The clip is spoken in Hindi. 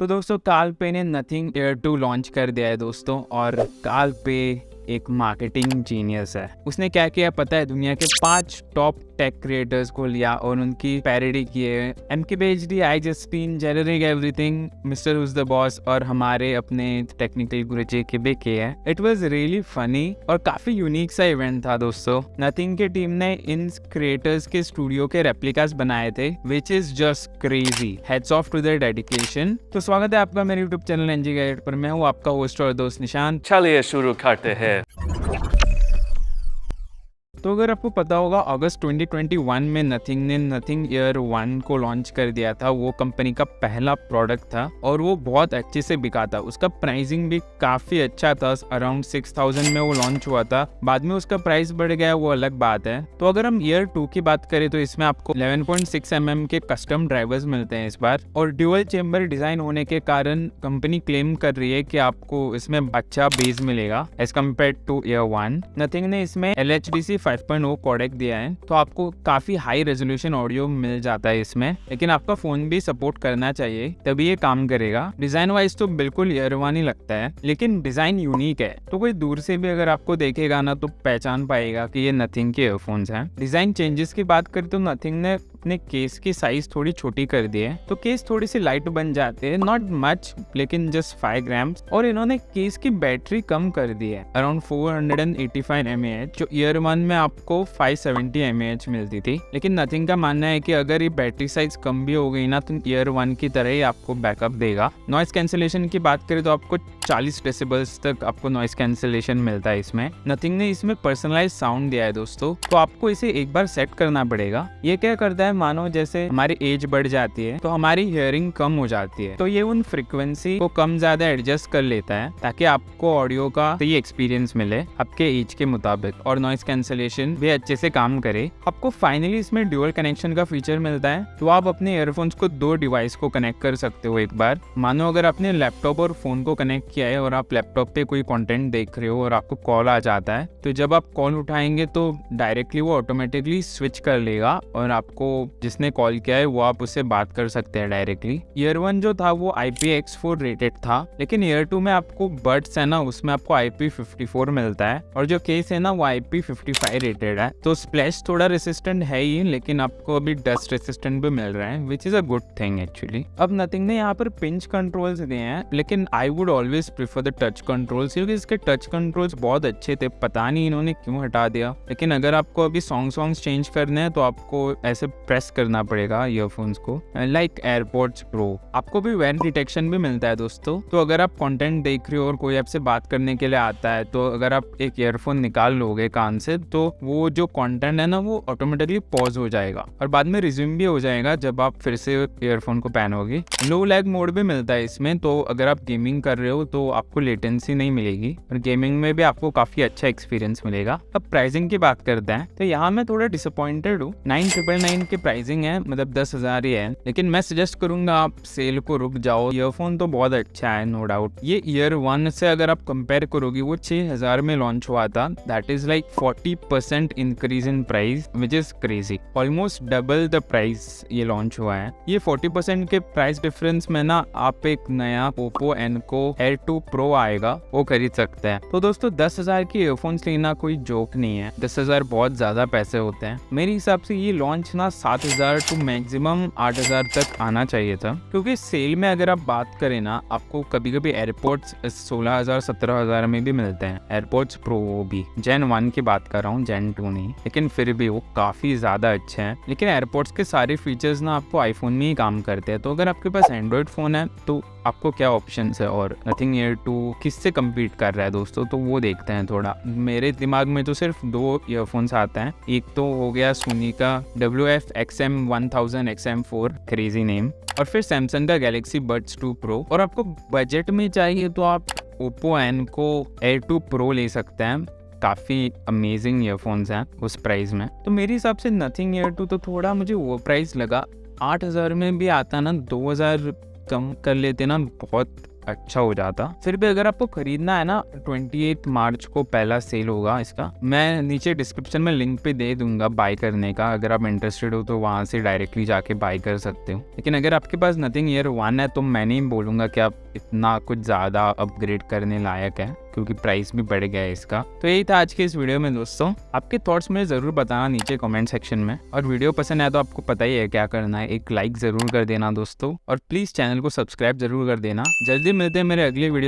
तो दोस्तों कालपे ने नथिंग एयर 2 लॉन्च कर दिया है दोस्तों। और कालपे एक मार्केटिंग जीनियस है। उसने क्या किया पता है, दुनिया के 5 टॉप टेक क्रिएटर्स को लिया और उनकी पैरोडी किए। MKBHD, iJustine, generic everything, Mr who's the boss और हमारे अपने टेक्निकल गुरु के भी किए हैं। इट वाज रियली फनी और काफी यूनिक सा इवेंट था दोस्तों। नथिंग की टीम ने इन क्रिएटर्स के स्टूडियो के रेप्लिकास बनाए थे, which is just crazy. Hats off to their dedication. तो स्वागत है आपका मेरे यूट्यूब चैनल एनजी गाइड पर। मैं हूँ आपका होस्ट और दोस्त निशांत। चलिए शुरू करते हैं। तो अगर आपको पता होगा, अगस्त 2021 में नथिंग ने नथिंग एयर 1 को लॉन्च कर दिया था। वो कंपनी का पहला प्रोडक्ट था और वो बहुत अच्छे से बिका था। उसका प्राइसिंग भी काफी अच्छा था, अराउंड 6000 में वो लॉन्च हुआ था। बाद में उसका प्राइस बढ़ गया, वो अलग बात है। तो अगर हम ईयर 2 की बात करें तो इसमें आपको 11.6 mm के कस्टम ड्राइवर्स मिलते हैं इस बार। और ड्यूअल चेम्बर डिजाइन होने के कारण कंपनी क्लेम कर रही है कि आपको इसमें अच्छा बेस मिलेगा as compare to year 1। Nothing ने इसमें LHDC 5.0 कोडेक दिया है, तो आपको काफी हाई रेजोल्यूशन ऑडियो मिल जाता है इसमें। लेकिन आपका फोन भी सपोर्ट करना चाहिए, तभी ये काम करेगा। डिजाइन वाइज तो बिल्कुल ईयर 1 ही लगता है, लेकिन डिजाइन यूनिक है, तो कोई दूर से भी अगर आपको देखेगा ना तो पहचान पाएगा कि ये नथिंग के ईयरफोन्स हैं। डिजाइन चेंजेस की बात करें तो नथिंग ने अपने केस की साइज थोड़ी छोटी कर दी है, तो केस थोड़ी सी लाइट बन जाते हैं, नॉट मच लेकिन जस्ट 5 ग्राम्स। और इन्होंने केस की बैटरी कम कर दी है, अराउंड 485 mAh, जो ईयर 1 में आपको 570 mAh मिलती थी। लेकिन नथिंग का मानना है कि अगर ये बैटरी साइज कम भी हो गई ना तो ईयर 1 की तरह ही आपको बैकअप देगा। नॉइस कैंसिलेशन की बात करें तो आपको 40 डेसिबल्स तक आपको नॉइस कैंसिलेशन मिलता है इसमें। नथिंग ने इसमें पर्सनलाइज साउंड दिया है दोस्तों, तो आपको इसे एक बार सेट करना पड़ेगा। ये क्या करता है, मानो जैसे हमारी एज बढ़ जाती है तो हमारी हियरिंग कम हो जाती है, तो ये उन फ्रीक्वेंसी को कम ज्यादा एडजस्ट कर लेता है ताकि आपको ऑडियो का सही एक्सपीरियंस मिले आपके एज के मुताबिक, और नॉइस कैंसिलेशन भी अच्छे से काम करे। आपको फाइनली इसमें ड्यूअल कनेक्शन का फीचर मिलता है, तो आप अपने ईयरफोन्स को 2 डिवाइस को कनेक्ट कर सकते हो एक बार। मानो अगर आपने लैपटॉप और फोन को कनेक्ट किया है और आप लैपटॉप पे कोई कंटेंट देख रहे हो और आपको कॉल आ जाता है, तो जब आप कॉल उठाएंगे तो डायरेक्टली वो ऑटोमेटिकली स्विच कर लेगा और आपको जिसने कॉल किया है वो आप उससे बात कर सकते हैं डायरेक्टली। ईयर 1 जो था वो IPX4 रेटेड था, लेकिन ईयर 2 में आपको बड्स है ना, उसमें आपको IP54 मिलता है, और जो केस है ना वो IP55 रेटेड है। तो स्प्लैश थोड़ा रेसिस्टेंट है ही, लेकिन आपको अभी डस्ट रेसिस्टेंट भी मिल रहा है, which is a good thing actually. अब नथिंग ने यहाँ पर पिंच कंट्रोल्स दिए हैं, लेकिन I would always prefer the touch controls, क्योंकि इसके टच कंट्रोल्स बहुत अच्छे थे। पता नहीं इन्होंने क्यों हटा दिया। लेकिन अगर आपको अभी सॉन्ग्स चेंज करने हैं तो आपको ऐसे प्रेस करना पड़ेगा ईयरफोन्स को, लाइक एयरपोर्ट्स प्रो। आपको भी वेन डिटेक्शन भी मिलता है दोस्तों, तो अगर आप कंटेंट देख रहे हो और कोई आपसे बात करने के लिए आता है, तो अगर आप एक ईयरफोन निकाल लोगे कान से तो वो जो कंटेंट है ना वो ऑटोमेटिकली पॉज हो जाएगा और बाद में रिज्यूम भी हो जाएगा जब आप फिर से ईयरफोन को पहनोगे। लो लैग मोड भी मिलता है इसमें, तो अगर आप गेमिंग कर रहे हो तो आपको लेटेंसी नहीं मिलेगी और गेमिंग में भी आपको काफी अच्छा एक्सपीरियंस मिलेगा। अब प्राइसिंग की बात करते हैं, तो यहाँ मैं थोड़ा डिसअपॉइंटेड हूँ। 9999 की प्राइसिंग है, मतलब 10,000 ही है, लेकिन मैं सजेस्ट करूंगा आप सेल को रुक जाओ। ईयरफोन तो बहुत अच्छा है, नो डाउट। ये ईयर 1 से अगर आप कंपेयर करोगे, वो 6000 में लॉन्च हुआ था, that is like 40% increase in price, which is crazy. Almost double the price ये लॉन्च हुआ है। ये 40% के प्राइस डिफरेंस में ना आप एक नया Oppo Enco Air 2 Pro आएगा, वो खरीद सकते हैं। तो दोस्तों 10,000 की ईयरफोन्स लेना कोई जोक नहीं है। 10,000 बहुत ज्यादा पैसे होते हैं। मेरे हिसाब से ये लॉन्च ना 7,000 टू मैक्सिमम 8,000 तक आना चाहिए था, क्योंकि सेल में अगर आप बात करें ना, आपको कभी कभी एयरपोर्ट्स 16,000 17,000 में भी मिलते हैं। एयरपोर्ट्स प्रो, वो भी Gen 1 की बात कर रहा हूँ, Gen 2 नहीं, लेकिन फिर भी वो काफी ज्यादा अच्छे हैं। लेकिन एयरपोर्ट्स के सारे फीचर्स ना आपको आईफोन में ही काम करते हैं, तो अगर आपके पास एंड्रॉइड फोन है तो आपको क्या ऑप्शंस है। और नथिंग एयर 2 किससे कम्पीट कर रहा है दोस्तों, तो वो देखते हैं थोड़ा। मेरे दिमाग में तो सिर्फ 2 ईयरफोन्स आते हैं। एक तो हो गया सोनी का WF-XM1000 XM4, क्रेजी नेम, और फिर सैमसंग का गैलेक्सी बड्स 2 प्रो। और आपको बजट में चाहिए तो आप Oppo Enco Air 2 Pro ले सकते हैं। काफ़ी अमेजिंग ईयरफोन्स हैं उस प्राइस में। तो मेरे हिसाब से नथिंग एयर 2 तो थोड़ा मुझे वो प्राइस लगा। 8,000 में भी आता ना, 2,000 कम कर लेते ना, बहुत अच्छा हो जाता। फिर भी अगर आपको खरीदना है ना, 28 मार्च को पहला सेल होगा इसका। मैं नीचे डिस्क्रिप्शन में लिंक पे दे दूंगा बाय करने का, अगर आप इंटरेस्टेड हो तो वहाँ से डायरेक्टली जाके बाय कर सकते हो। लेकिन अगर आपके पास नथिंग ईयर 1 है तो मैं नहीं बोलूँगा कि आप इतना कुछ ज़्यादा अपग्रेड करने लायक है, क्योंकि प्राइस भी बढ़ गया है इसका। तो यही था आज के इस वीडियो में दोस्तों। आपके थॉट्स मुझे ज़रूर बताना नीचे कमेंट सेक्शन में, और वीडियो पसंद आया तो आपको पता ही है क्या करना है, एक लाइक ज़रूर कर देना दोस्तों, और प्लीज़ चैनल को सब्सक्राइब ज़रूर कर देना। जल्दी मिलते हैं मेरे अगले वीडियो